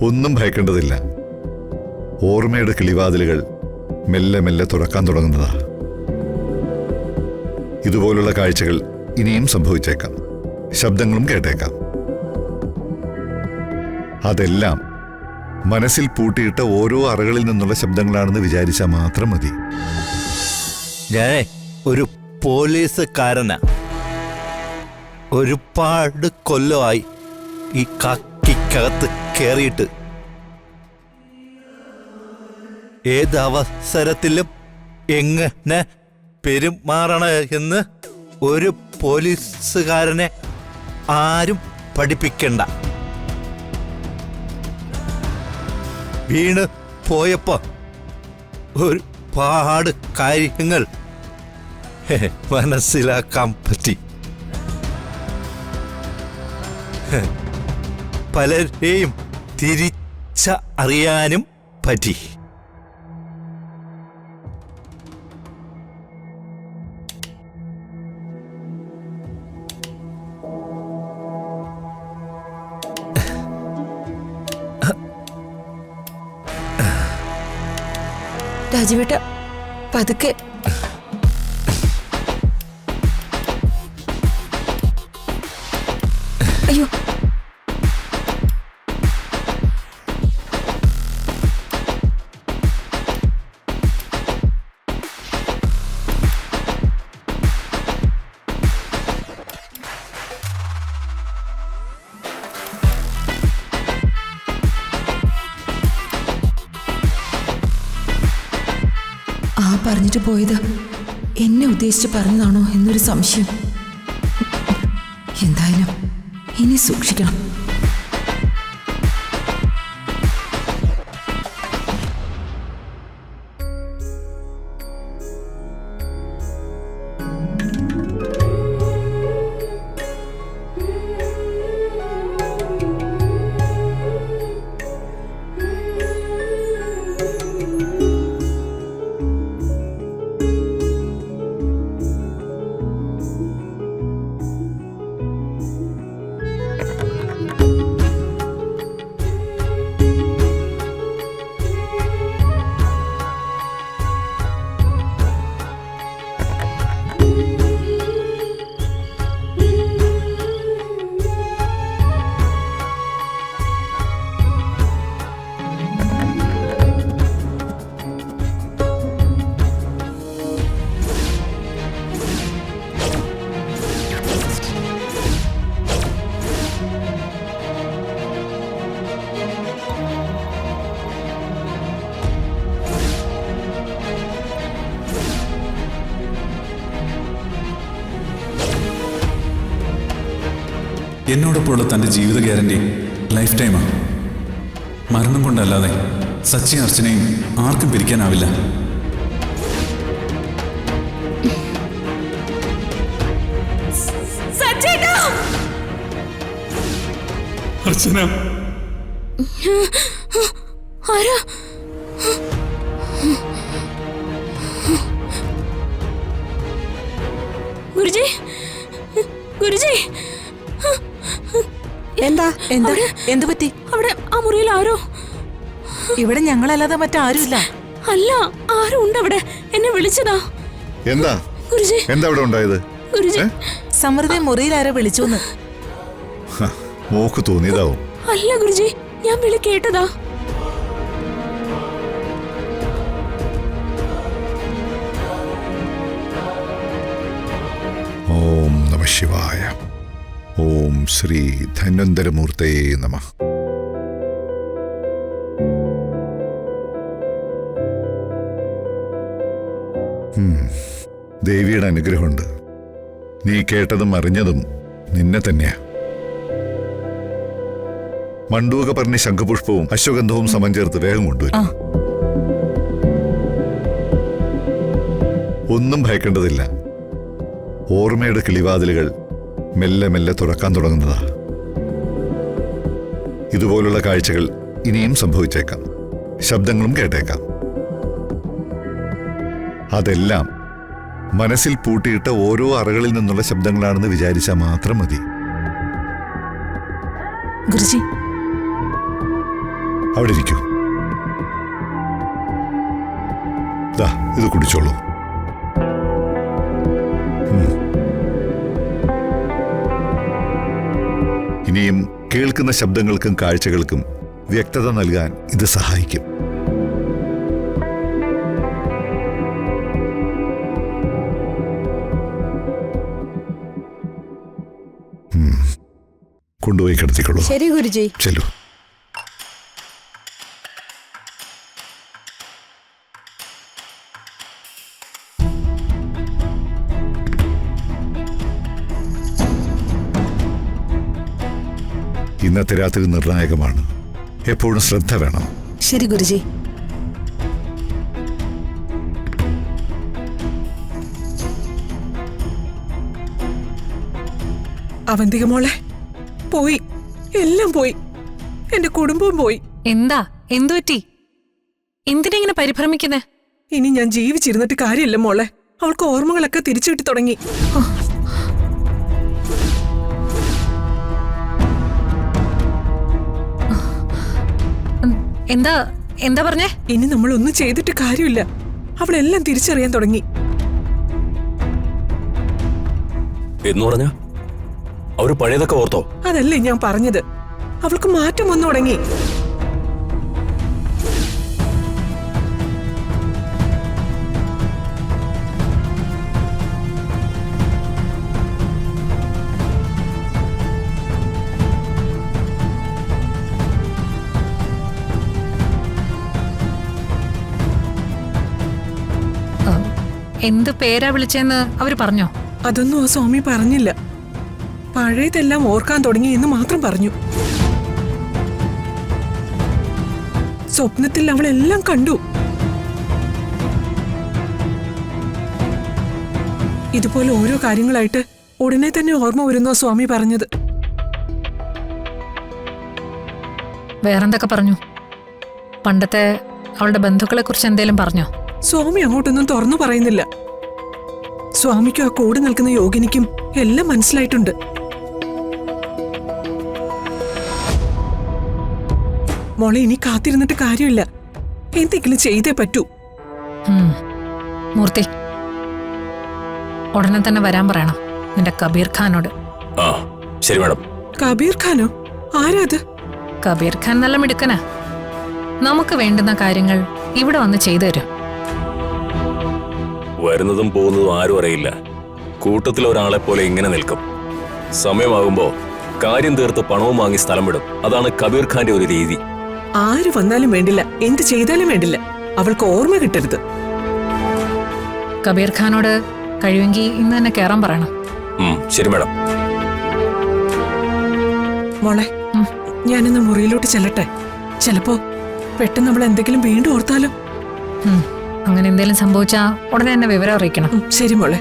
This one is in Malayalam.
ഒന്നും ഭയക്കേണ്ടതില്ല. ഓർമ്മയുടെ കിളിവാതിലുകൾ മെല്ലെ മെല്ലെ തുറക്കാൻ തുടങ്ങുന്നതാ. ഇതുപോലുള്ള കാഴ്ചകൾ ഇനിയും സംഭവിച്ചേക്കാം. ശബ്ദങ്ങളും കേട്ടേക്കാം. അതെല്ലാം മനസ്സിൽ പൂട്ടിയിട്ട ഓരോ അറകളിൽ നിന്നുള്ള ശബ്ദങ്ങളാണെന്ന് വിചാരിച്ചാൽ മാത്രം മതി. ഞാനേ ഒരു പോലീസുകാരനാ. ഒരുപാട് കൊല്ലമായി ഈ കക്കിക്കകത്ത് കയറിയിട്ട്. ഏതവസരത്തിലും എങ്ങനെ പെരുമാറണ എന്ന് ഒരു പോലീസുകാരനെ ആരും പഠിപ്പിക്കണ്ട. വീണ് പോയപ്പോ ഒരുപാട് കാര്യങ്ങൾ മനസ്സിലാക്കാൻ പറ്റി. പലരെയും തിരിച്ചറിയാനും പറ്റി. രാജുവേട്ട പതുക്കെ. അയ്യോ, പറഞ്ഞിട്ട് പോയത് എന്നെ ഉദ്ദേശിച്ച് പറഞ്ഞതാണോ എന്നൊരു സംശയം. എന്തായാലും ഇനി സൂക്ഷിക്കണം. എന്നോടൊപ്പമുള്ള തൻ്റെ ജീവിത ഗ്യാരണ്ടി ലൈഫ് ടൈമാണ്. മരണം കൊണ്ടല്ലാതെ സച്ചിയും അർച്ചനയും ആർക്കും പിരിക്കാനാവില്ല. അർച്ചന, ഗുരുജി, ഗുരുജി, എന്താ എന്താ എന്തു പറ്റി? അവിടെ ആ മുറിയിൽ ആരോ. ഇവിടെ ഞങ്ങളല്ലാതെ മറ്റാരുമില്ല. അല്ല, ആരും ഉണ്ട് അവിടെ. എന്നെ വിളിച്ചതാ. എന്താ ഗുരുജി, എന്താ അവിടെ ഉണ്ടായത്? ഗുരുജി, സമൃദ്ധി മുറിയിൽ ആരോ വിളിച്ചു. മോക്ക് തോന്നിയതാവും. അല്ല ഗുരുജി, ഞാൻ വിളി കേട്ടതാ. ഓം നമഃ ശിവായ. ഓം ശ്രീ ധന്വന്തരമൂർത്തയേ നമഃ. ദേവിയുടെ അനുഗ്രഹമുണ്ട്. നീ കേട്ടതും അറിഞ്ഞതും നിന്നെ തന്നെയാ. മണ്ടൂക പറഞ്ഞ ശംഖുപുഷ്പവും അശ്വഗന്ധവും സമം ചേർത്ത് വേഗം കൊണ്ടുവരും. ഒന്നും ഭയക്കേണ്ടതില്ല. ഓർമ്മയുടെ കിളിവാതിലുകൾ മെല്ലെ മെല്ലെ തുറക്കാൻ തുടങ്ങുന്നതാ. ഇതുപോലുള്ള കാഴ്ചകൾ ഇനിയും സംഭവിച്ചേക്കാം. ശബ്ദങ്ങളും കേട്ടേക്കാം. അതെല്ലാം മനസ്സിൽ പൂട്ടിയിട്ട ഓരോ അറകളിൽ നിന്നുള്ള ശബ്ദങ്ങളാണെന്ന് വിചാരിച്ചാൽ മാത്രം മതി. ഗുരുജി, അവിടെ ഇരിക്കൂ. ദാ ഇത് കുടിച്ചോളൂ. ഇനിയും കേൾക്കുന്ന ശബ്ദങ്ങൾക്കും കാഴ്ചകൾക്കും വ്യക്തത നൽകാൻ ഇത് സഹായിക്കും. കൊണ്ടുപോയി കിടത്തിക്കൊള്ളൂ. ശരി ഗുരുജി. ചെല്ലു. ഇന്നത്തെ രാത്രി നിർണായകമാണ്. എപ്പോഴും ശ്രദ്ധ വേണം. ശരി ഗുരുജി. അവന്തിക മോളെ പോയി, എല്ലാം പോയി, എന്റെ കുടുംബവും പോയി. എന്താ എന്തുപറ്റി? എന്തിനെങ്ങനെ പരിഭ്രമിക്കുന്നേ? ഇനി ഞാൻ ജീവിച്ചിരുന്നിട്ട് കാര്യമില്ല മോളെ. അവൾക്ക് ഓർമ്മകളൊക്കെ തിരിച്ചു കിട്ടി തുടങ്ങി. എന്താ എന്താ പറഞ്ഞേ? ഇനി നമ്മൾ ഒന്നും ചെയ്തിട്ട് കാര്യമില്ല. അവളെല്ലാം തിരിച്ചറിയാൻ തുടങ്ങി. എന്ന് പറഞ്ഞ അവര് പഴയതൊക്കെ ഓർത്തോ? അതല്ലേ ഞാൻ പറഞ്ഞത്. അവൾക്ക് മാറ്റം വന്നു തുടങ്ങി. എന്ത് പേരാ വിളിച്ചെന്ന് അവര് പറഞ്ഞോ? അതൊന്നും ആ സ്വാമി പറഞ്ഞില്ല. പഴയതെല്ലാം ഓർക്കാൻ തുടങ്ങി എന്ന് മാത്രം പറഞ്ഞു. സ്വപ്നത്തിൽ അവളെല്ലാം കണ്ടു. ഇതുപോലെ ഓരോ കാര്യങ്ങളായിട്ട് ഉടനെ തന്നെ ഓർമ്മ വരുന്നോ സ്വാമി പറഞ്ഞത്. വേറെന്തൊക്കെ പറഞ്ഞു? പണ്ടത്തെ അവളുടെ ബന്ധുക്കളെ കുറിച്ച് എന്തേലും പറഞ്ഞോ? സ്വാമി അങ്ങോട്ടൊന്നും തുറന്നു പറയുന്നില്ല. സ്വാമിക്കും ആ കൂടെ നിൽക്കുന്ന യോഗിനിക്കും എല്ലാം മനസ്സിലായിട്ടുണ്ട്. മോളെ ഇനി കാത്തിരുന്നിട്ട് കാര്യമില്ല. എന്തെങ്കിലും ചെയ്തേ പറ്റൂ. മൂർത്തി, ഉടനെ തന്നെ വരാൻ പറയണം നിന്റെ കബീർ ഖാനോട്. ആ ശരി മാഡം. കബീർ ഖാനോ? ആരാ അത്? കബീർ ഖാൻ നല്ല മിടുക്കനാ. നമുക്ക് വേണ്ടുന്ന കാര്യങ്ങൾ ഇവിടെ വന്ന് ചെയ്തു തരും. വരുന്നതും പോകുന്നതും ആരും അറിയില്ല. കൂട്ടത്തിൽ ഒരാളെ പോലെ ഇങ്ങനെ നിൽക്കും. സമയമാകുമ്പോ കാര്യം തീർത്ത് പണവും വാങ്ങി സ്ഥലം വിടും. അതാണ് കബീർ ഖാന്റെ ഒരു രീതി. ആര് വന്നാലും വേണ്ടില്ല, എന്ത് ചെയ്താലും വേണ്ടില്ല, അവൾക്ക് ഓർമ്മ കിട്ടരുത്. കബീർ ഖാനോട് കഴിയുമെങ്കിൽ ഇന്ന് തന്നെ കയറാൻ പറയണം. ശരി മാഡം. മോളെ ഞാനിന്ന് മുറിയിലോട്ട് ചെല്ലട്ടെ. ചിലപ്പോ പെട്ടെന്ന് അവൾ എന്തെങ്കിലും വീണ്ടും ഓർത്താലോ? അങ്ങനെ എന്തെങ്കിലും സംഭവിച്ചാ ഉടനെ തന്നെ വിവരം അറിയിക്കണം. ശരി മോളെ.